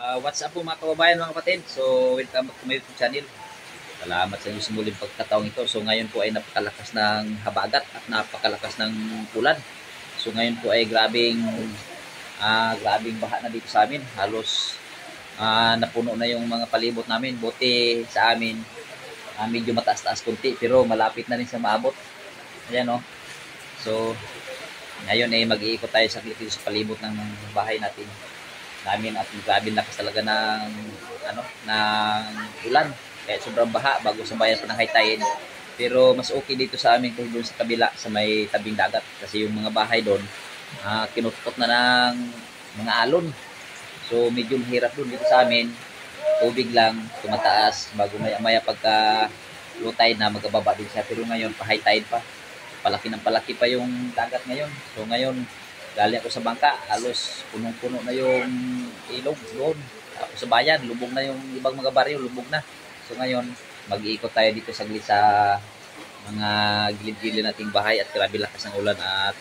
What's up po mga kababayan, mga kapatid? So, welcome back to my YouTube channel. Salamat sa inyo sa muling pagkataong ito. So, ngayon po ay napakalakas ng habagat at napakalakas ng ulan. So, ngayon po ay grabing baha na dito sa amin. Halos napuno na yung mga palibot namin. Buti sa amin, medyo mataas-taas kunti, pero malapit na rin sa maabot. Ayan o. So, ngayon ay mag-iikot tayo sa palibot ng bahay natin namin at grabe lakas talaga ng ulan, kaya sobrang baha bago sa bayan pa ng high tide. Pero mas okay dito sa amin kung doon sa kabila sa may tabing dagat, kasi yung mga bahay doon kinutukot na ng mga alon. So medyo mahirap doon. Dito sa amin tubig lang tumataas bago maya pagka low tide na magababa din siya, pero ngayon pa high tide pa, palaki ng palaki pa yung dagat ngayon. So ngayon galing ako sa bangka, halos punong-puno na yung ilog doon. Ako sa bayan, lubog na yung ibang mga baryo, lubog na. So ngayon, mag-iikot tayo dito saglit sa mga gilid-gilid nating bahay at grabe lakas ng ulan at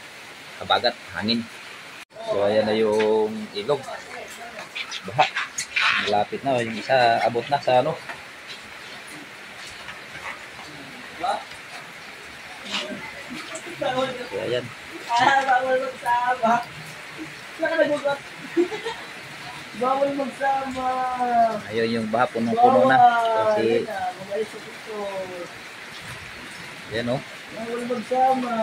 habagat, hangin. So ayan na yung ilog. Baha. Malapit na, yung isa abot na sa ano. So ayan. Bawal magsama. Saan ka nagugot? Bawal magsama. Ayun yung baha, punong-puno na. Kasi, yan o. Bawal magsama.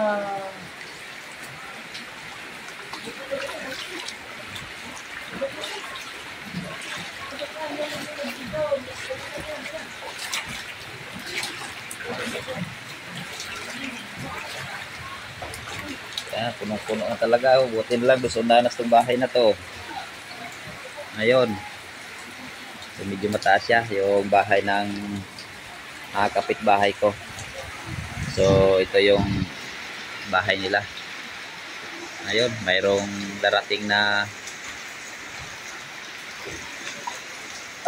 Yan, punong-puno na talaga. Buti na lang, dusundanas itong bahay na to. Ngayon, so medyo mataas siya yung bahay ng kapitbahay ko. So ito yung bahay nila. Ngayon, mayroong darating na...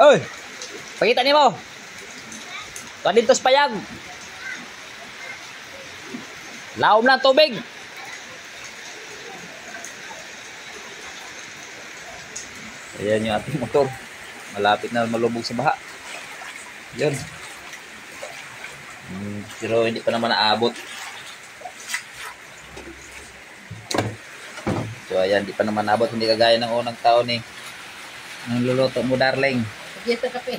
Oy! Pakita niyo mo! Kadintos payag! Laom lang tubig! Ayan yung ating motor. Malapit na malubog sa baha. Yun. Pero hindi pa naman naabot. So ayan, hindi pa naman naabot. Hindi kagaya ng unang taon eh. Ang luluto mo, darling. Nagigit ng kape.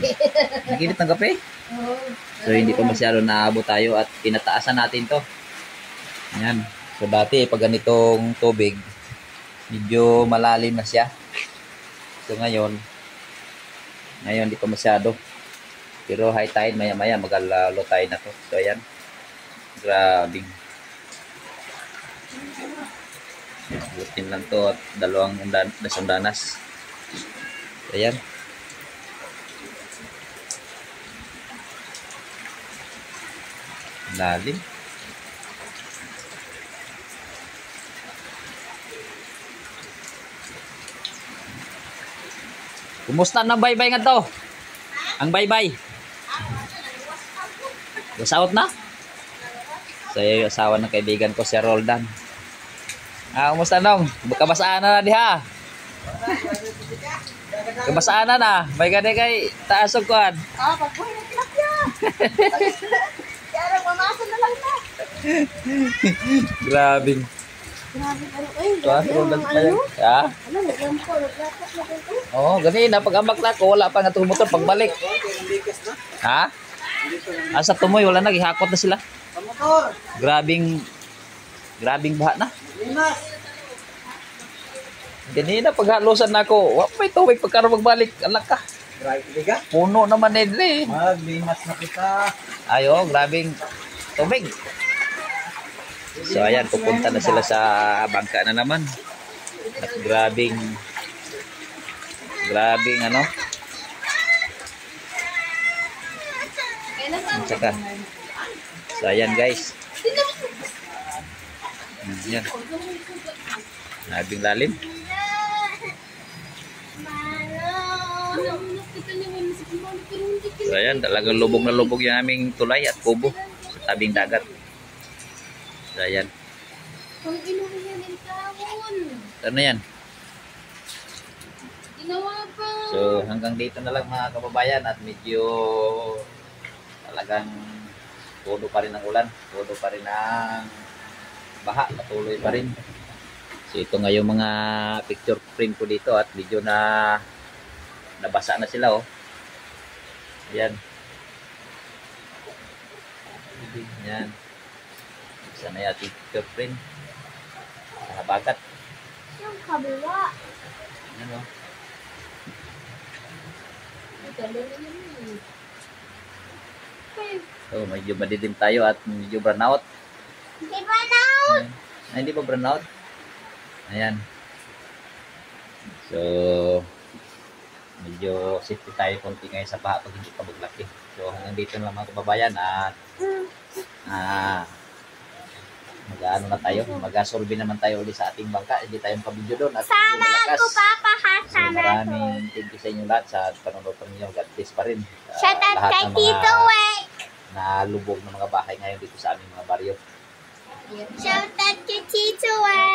Nagigit ng kape? Oo. So hindi pa masyado naabot tayo at pinataasan natin to. Ayan. So dati pag ganitong tubig, medyo malalim na siya. So ngayon di pa masyado. Pero high tide, maya-maya mag-low tide na to. So ayan. Grabe. Butin lang to at dalawang danas. So ayan. Lalim. Kumusta ang baybay nga to? Ang baybay. Usaot na? So yung asawa ng kaibigan ko si Roldan. Kumusta nong? Kabasaan na diha. Kabasaan na. May gani kay taasog kuan. Pagbuhay na tilapia. Kaya mamasa na lang na. Grabing. Grabe ano Grabe Roldan pa yan. Ha? Ano, nagyam ko, naglapat na dito. Oo, ganina. Pag amak na ko, wala pa nga itong motor pagbalik. Ha? Asa tumoy, wala na. Gihakot na sila. Grabing baha na. Ganina, paghalusan na ako, may tubig pagkaroon magbalik. Alak ka. Puno naman eh. Maglimas na kita. Ayo, grabing tubig. So ayan, pupunta na sila sa bangka na naman. At grabing ano. Saka. So ayan guys. Yan. Grabing lalim. So ayan, talagang lubog na lubog yung aming tulay at kubo sa tabing dagat. So ayan. Pang inuwi yan yung tawon. Ano yan? So hanggang dito na lang mga kababayan at medyo talagang todo pa rin ang ulan, todo pa rin ang baha, patuloy pa rin. So ito nga yung mga picture frame ko dito at medyo na nabasa na sila oh. Ayan. Ayan. Isa na yung picture frame. Sa bagat. Yung kabila. Ayan oh. So medyo madilim tayo at medyo brownout. Di ba na? Ay, hindi ba brownout? Ayan. So medyo safety tayo konti ngayon sa baha pag hindi pa maglaki. So hanggang dito na lang mga kababayan at mag-ano na tayo, mag-asorbe naman tayo ulit sa ating bangka. Hindi tayo makabidyo doon at Sama malakas. ko, Papa, ha? So Sama ko. maraming thank you sa inyo lahat sa panonood ninyo. God bless pa rin. Shout out Lahat kay ng Tito mga Wek. nalubog ng mga bahay ngayon dito sa aming mga baryo. Shout out kay Tito Wek.